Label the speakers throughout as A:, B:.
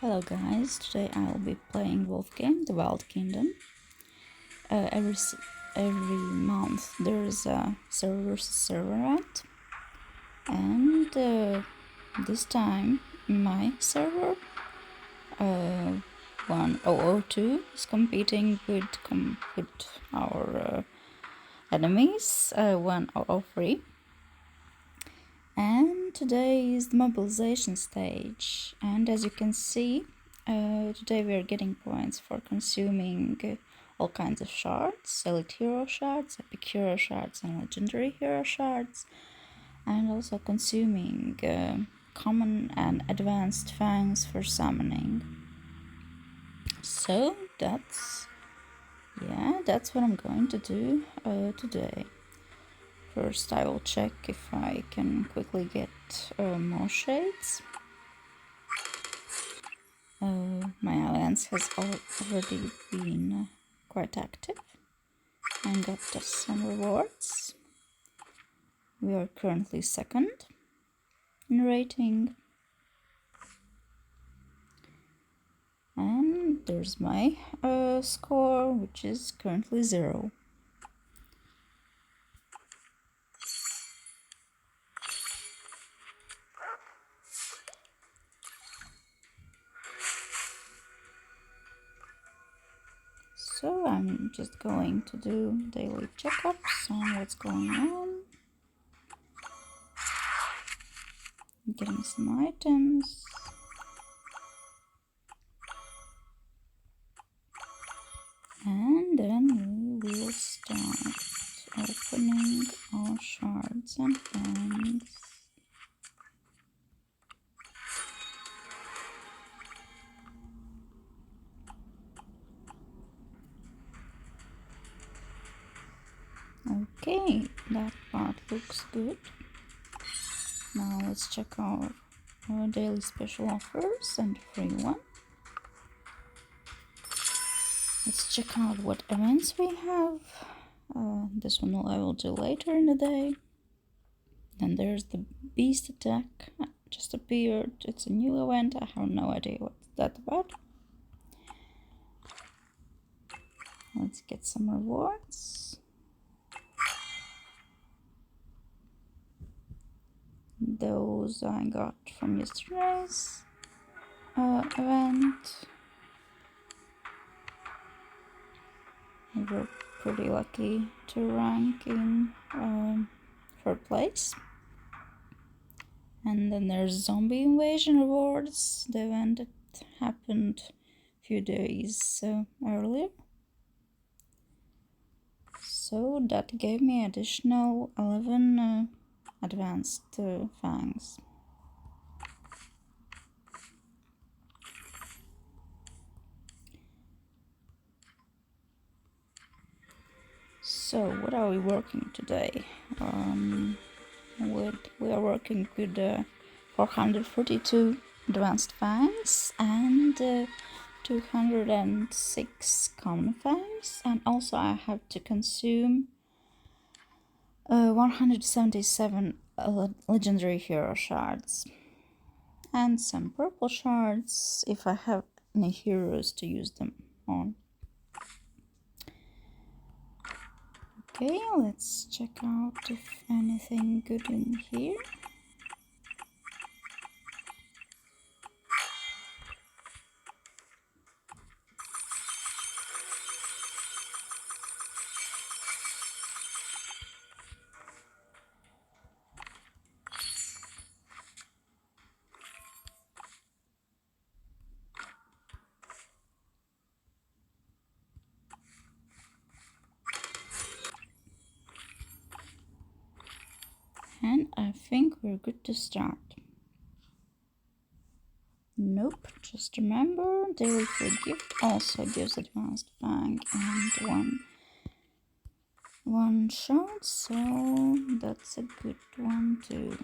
A: Hello guys, today I will be playing Wolf Game, The Wild Kingdom. Every month there is a server at, and this time my server 1002 is competing with our enemies 1003. And today is the mobilization stage, and as you can see, today we are getting points for consuming all kinds of shards, elite hero shards, epic hero shards, and legendary hero shards, and also consuming common and advanced fangs for summoning. So that's what I'm going to do today. First I will check if I can quickly get more shades. My alliance has already been quite active and got us some rewards. We are currently second in rating. And there's my score, which is currently 0. So I'm just going to do daily checkups on what's going on. Getting some items. And then we will start opening our shards and fangs. Okay, that part looks good. Now let's check our daily special offers and free one. Let's check out what events we have. This one I will do later in the day. Then there's the beast attack. Just appeared. It's a new event. I have no idea what's that about. Let's get some rewards. Those I got from yesterday's event. We were pretty lucky to rank in third place. And then there's zombie invasion rewards, the event that happened a few days earlier. So that gave me additional 11 advanced fangs. So what are we working today? We are working with 442 advanced fangs and 206 common fangs, and also I have to consume 177 legendary hero shards and some purple shards if I have any heroes to use them on. Okay, let's check out if anything good in here. And I think we're good to start. Nope, just remember, daily free gift also gives advanced fang and one shot, so that's a good one too.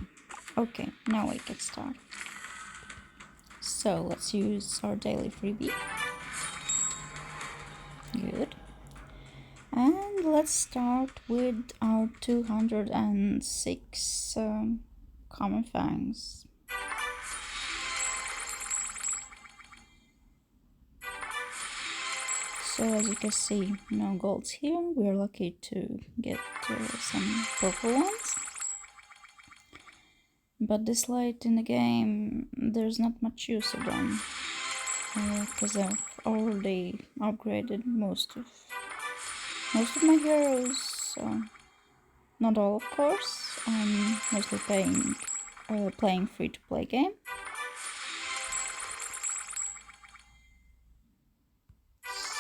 A: Okay, now we can start. So let's use our daily freebie. Good. And let's start with our 206 common fangs. So as you can see, no golds here. We're lucky to get some purple ones. But this late in the game, there's not much use of them. Because I've already upgraded most of my heroes. So not all, of course. I'm mostly playing free-to-play game.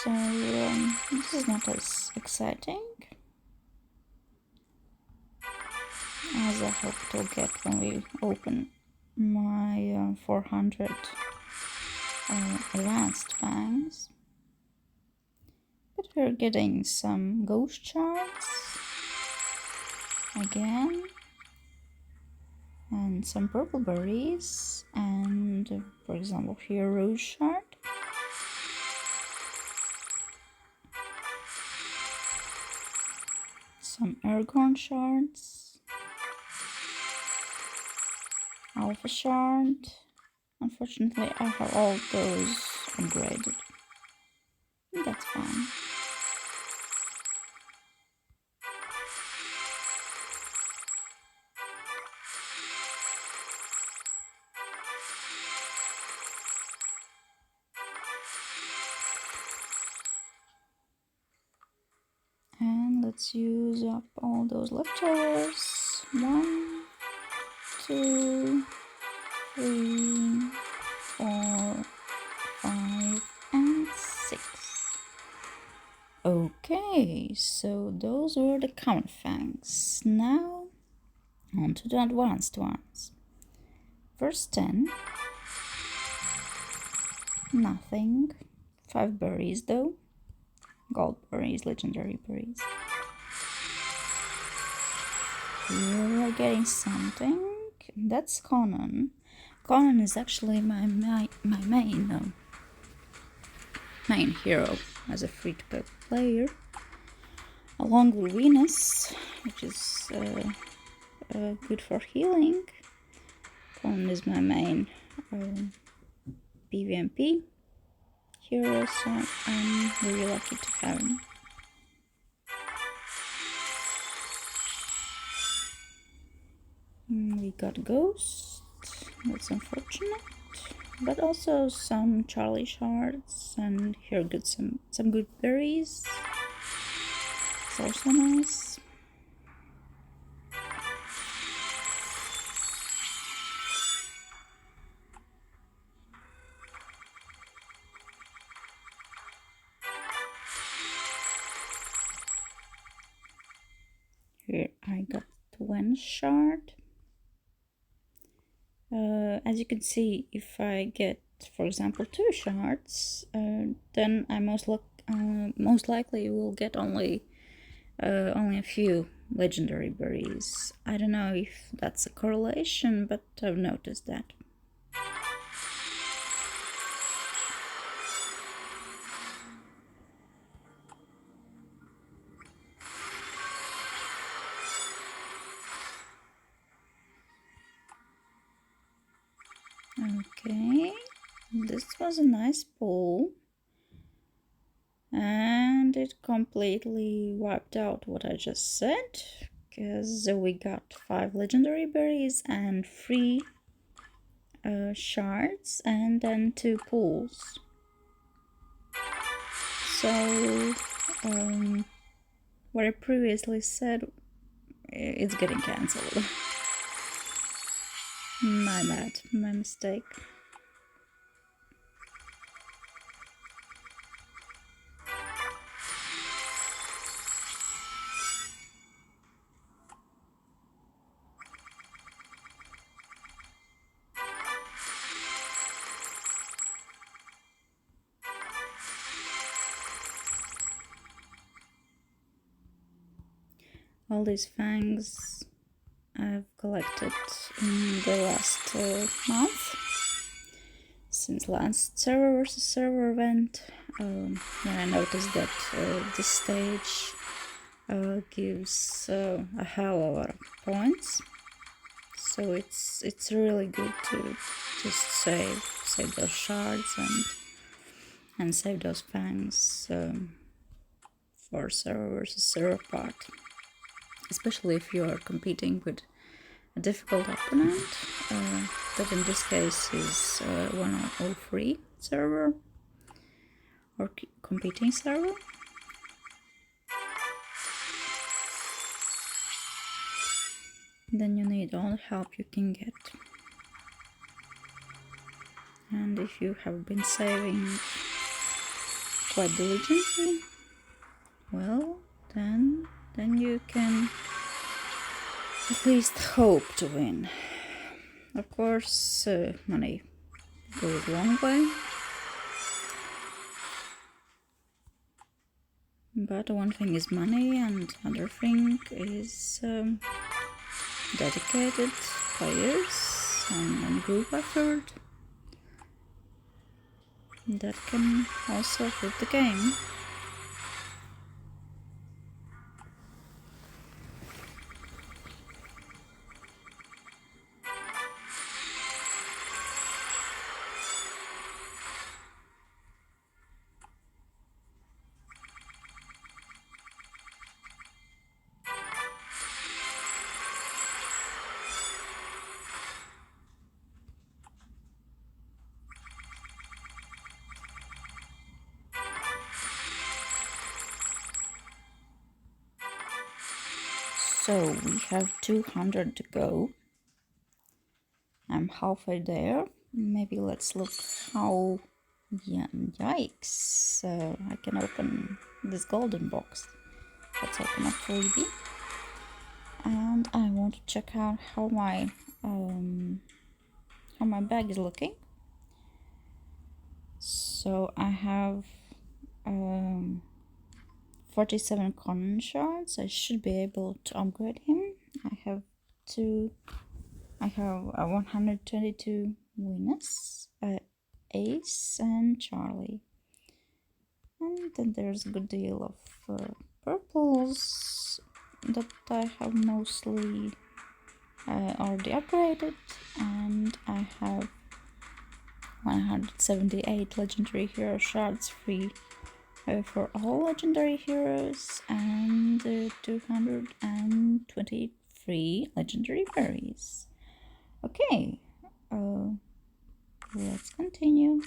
A: So this is not as exciting as I hope to get when we open my 400 advanced fangs. But we're getting some ghost shards again, and some purple berries, and for example here rose shard. Some aircorn shards, alpha shard. Unfortunately, I have all those upgraded. That's fine. And let's use up all those leftovers. 1, 2, 3, 4, 5, and 6. Okay, so those were the common fangs. Now on to the advanced ones. First 10. Nothing. 5 berries though. Gold berries, legendary berries. Here we're getting something. That's Conan. Conan is actually my main hero as a free-to-play player, along with Venus, which is good for healing. Conan is my main PvMP hero, so I'm really lucky to have him. We got Ghost, that's unfortunate, but also some Charlie shards, and here got some good berries. It's also nice. Here I got one shard. As you can see, if I get, for example, 2 shards, then I most likely will get only a few legendary berries. I don't know if that's a correlation, but I've noticed that. Okay, this was a nice pull, and it completely wiped out what I just said, because we got 5 legendary berries and 3 shards, and then 2 pulls. So what I previously said, it's getting cancelled. My bad, my mistake. All these fangs I've collected in the last month, since last server versus server event, when I noticed that this stage gives a hell of a lot of points, so it's really good to just save those shards and save those fangs for server versus server part, especially if you are competing with a difficult opponent, that in this case is 103 server or competing server. Then you need all the help you can get. And if you have been saving quite diligently, well, then you can at least hope to win. Of course, money goes a long way, but one thing is money and other thing is dedicated players and group effort that can also flip the game. So we have 200 to go. I'm halfway there. Maybe let's look how... Yeah, yikes. I can open this golden box. Let's open a freebie. And I want to check out how my bag is looking. So I have 47 common shards. I should be able to upgrade him. I have 122 winners, Ace and Charlie. And then there's a good deal of purples that I have mostly already upgraded, and I have 178 legendary hero shards free for all legendary heroes, and 223 legendary berries. Okay, let's continue.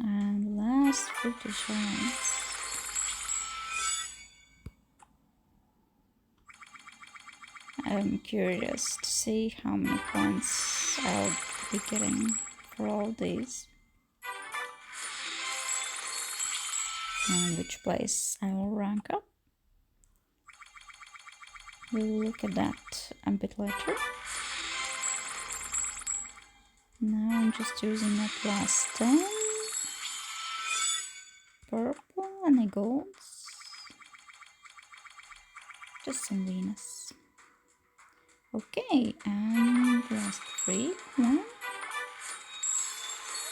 A: And last 50 shards. I'm curious to see how many points I'll be getting for all these, and which place I will rank up. We'll look at that a bit later. Now I'm just using that last 10. purple, any golds? Just some Venus. Okay, and last 3. 1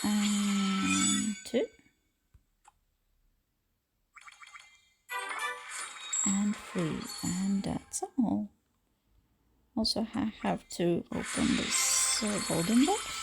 A: and 2 and 3, and that's all. Also, I have to open this golden box.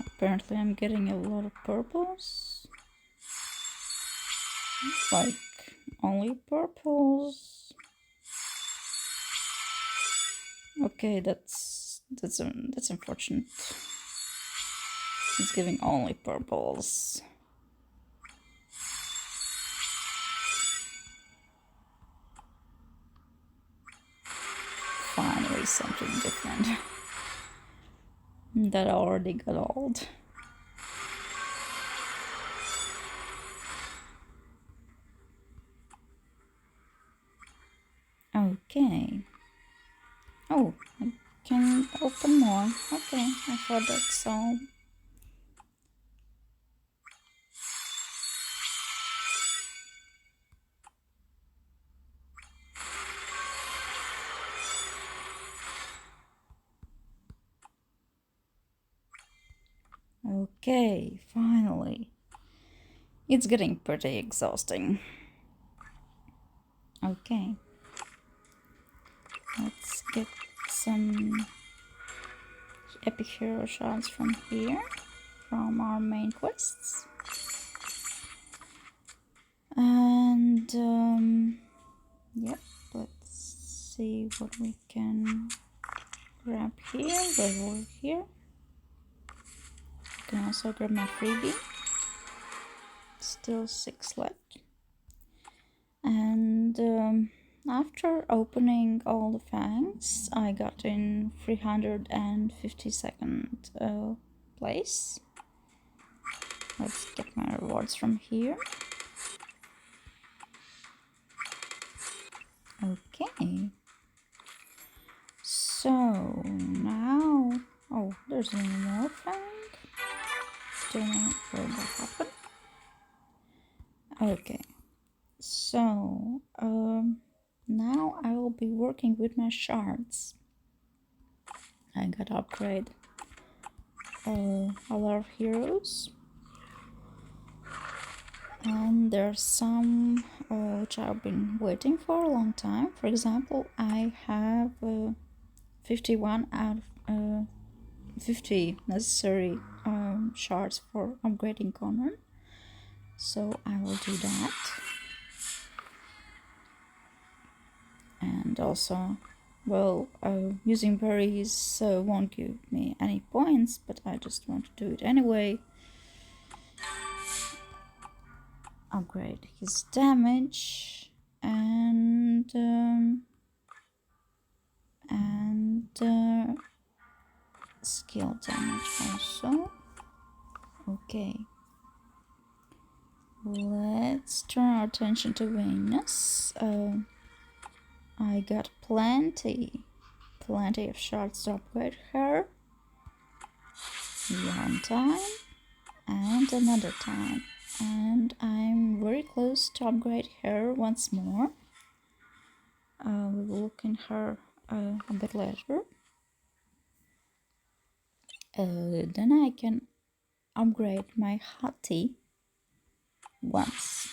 A: Apparently I'm getting a lot of purples. Like, only purples. Okay, that's unfortunate. It's giving only purples. Finally something different. That already got old. Okay. Oh, I can open more. Okay, I thought that's all. Okay, finally. It's getting pretty exhausting. Okay. Let's get some epic hero shots from here, from our main quests. And, yep, let's see what we can grab here, over here. I can also grab my freebie. Still 6 left. And after opening all the fangs, I got in 352nd place. Let's get my rewards from here. Okay. So now, oh, there's one more fang. Don't know where that happened. Okay. So now I will be working with my shards. I gotta upgrade a lot of heroes, and there's some which I've been waiting for a long time. For example, I have 51 out of 50 necessary shards for upgrading Connor, so I will do that. And also, well, using berries won't give me any points, but I just want to do it anyway. Upgrade his damage and skill damage also. Okay, let's turn our attention to Venus. I got plenty of shards to upgrade her. One time and another time, and I'm very close to upgrade her once more. We will look in her a bit later. Then I can upgrade my hottie once.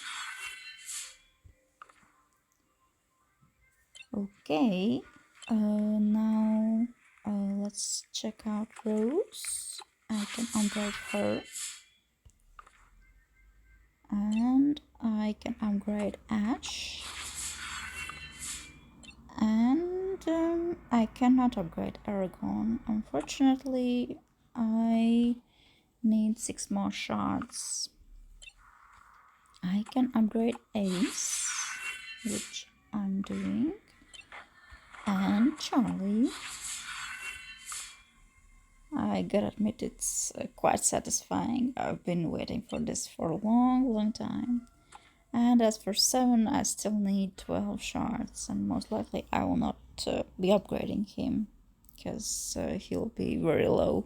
A: Okay, now let's check out Rose. I can upgrade her, and I can upgrade Ash, and I cannot upgrade Aragon. Unfortunately, I need 6 more shards. I can upgrade Ace, which I'm doing, and Charlie. I I gotta admit it's quite satisfying. I've been waiting for this for a long time. And as for 7, I still need 12 shards, and most likely I will not be upgrading him, because he'll be very low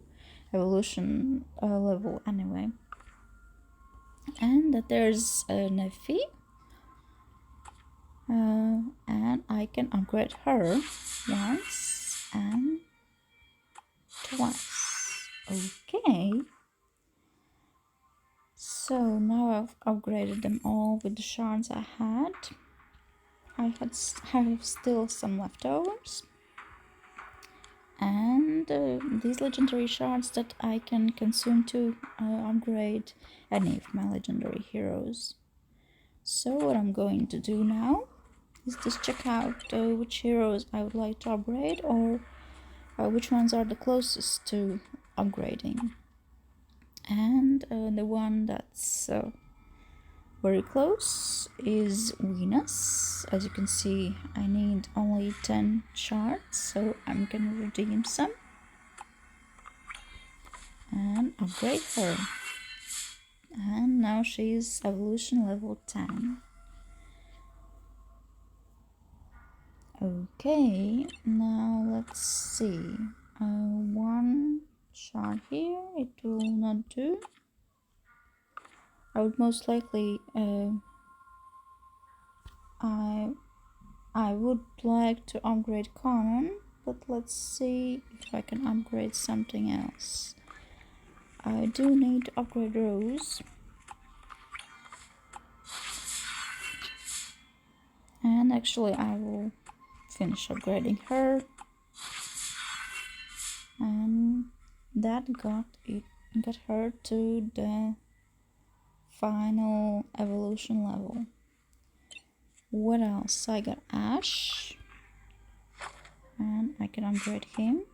A: evolution level anyway. And there's a Nefi, and I can upgrade her once and twice. Okay. So now I've upgraded them all with the shards I had. I have still some leftovers. And these legendary shards that I can consume to upgrade any of my legendary heroes. So what I'm going to do now is just check out which heroes I would like to upgrade, or which ones are the closest to upgrading. And the one that's very close is Venus. As you can see, I need only 10 shards, so I'm gonna redeem some and upgrade her. And now she's evolution level 10. Okay, now let's see. One shard here, it will not do. I would most likely I would like to upgrade Conan, but let's see if I can upgrade something else. I do need to upgrade Rose. And actually I will finish upgrading her. And that got her to the final evolution level. What else? I got Ash, and I can upgrade him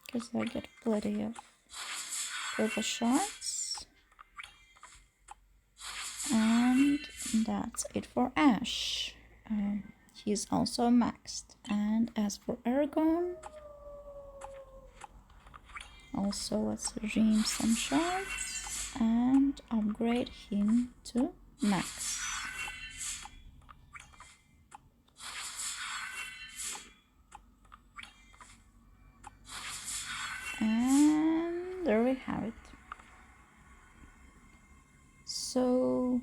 A: because I get plenty of purple shards. And that's it for Ash. He's also maxed. And as for Aragon, also let's redeem some shards and upgrade him to max. And there we have it. So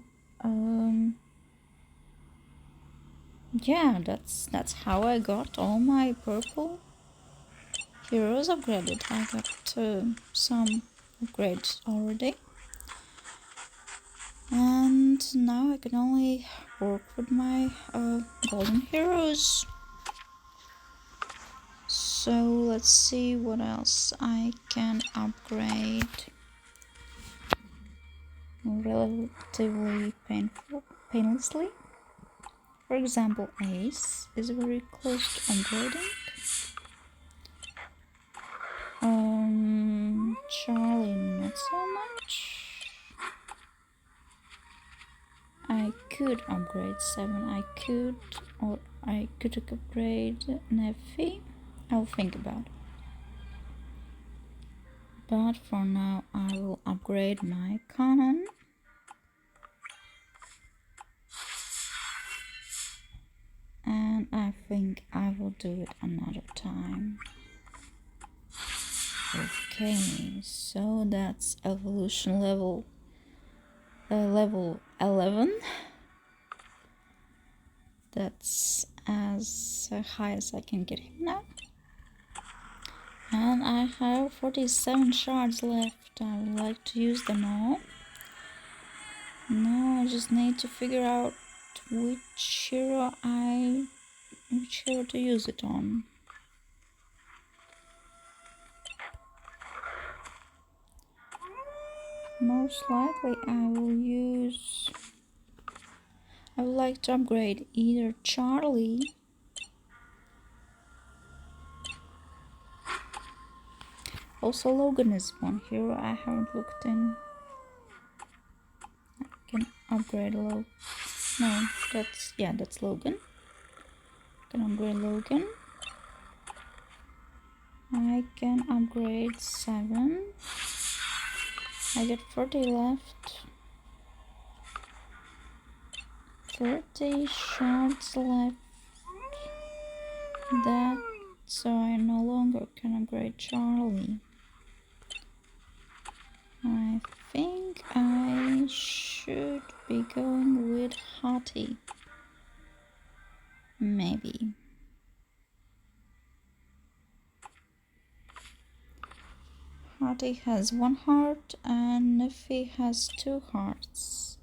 A: yeah, that's how I got all my purple heroes upgraded. I got some upgrades already, and now I can only work with my golden heroes. So let's see what else I can upgrade relatively painlessly. For example, Ace is very close to upgrading. Charlie, not so much. I could upgrade 7. I could upgrade Nefi. I'll think about it. But for now, I will upgrade my Conan. And I think I will do it another time. Okay, so that's evolution level 11. That's as high as I can get him now. And I have 47 shards left. I would like to use them all. Now I just need to figure out which hero to use it on. Most likely I would like to upgrade either Charlie also Logan is one hero I haven't looked in. I can upgrade Logan. No, that's Logan. I can upgrade Logan. I can upgrade 7. I got 40 left. 30 shards left. That, so I no longer can upgrade Charlie. I think I should be going with Hottie. Maybe. Hottie has 1 heart and Niffy has 2 hearts.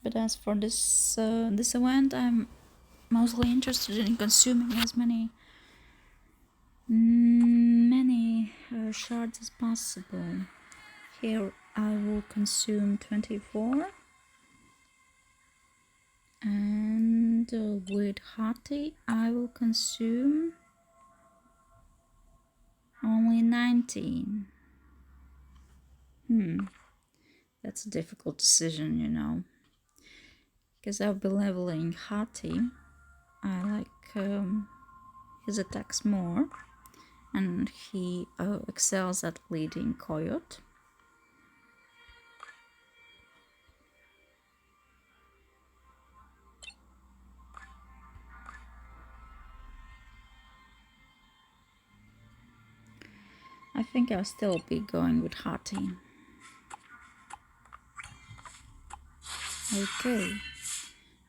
A: But as for this event, I'm mostly interested in consuming as many shards as possible. Here I will consume 24, and with Hottie I will consume only 19. That's a difficult decision, you know, because I'll be leveling Hottie. I like his attacks more, and he excels at leading Coyote. I think I'll still be going with Hottie. Okay,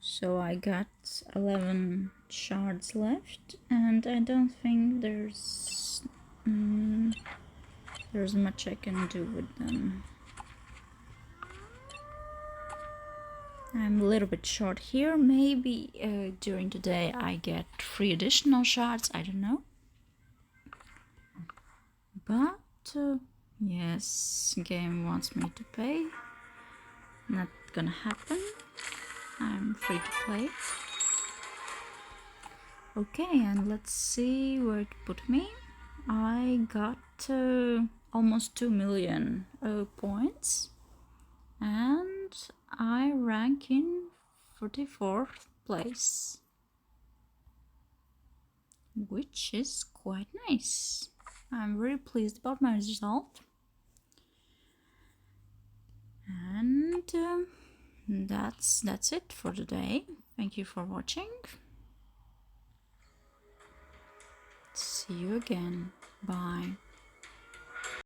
A: so I got 11 shards left, and I don't think there's much I can do with them. I'm a little bit short here. Maybe during the day I get 3 additional shards, I don't know. But yes, game wants me to pay. Not gonna happen. I'm free to play. Okay, and let's see where it put me. I got almost 2 million points, and I rank in 44th place, which is quite nice. I'm very pleased about my result. And that's it for today. Thank you for watching. See you again. Bye.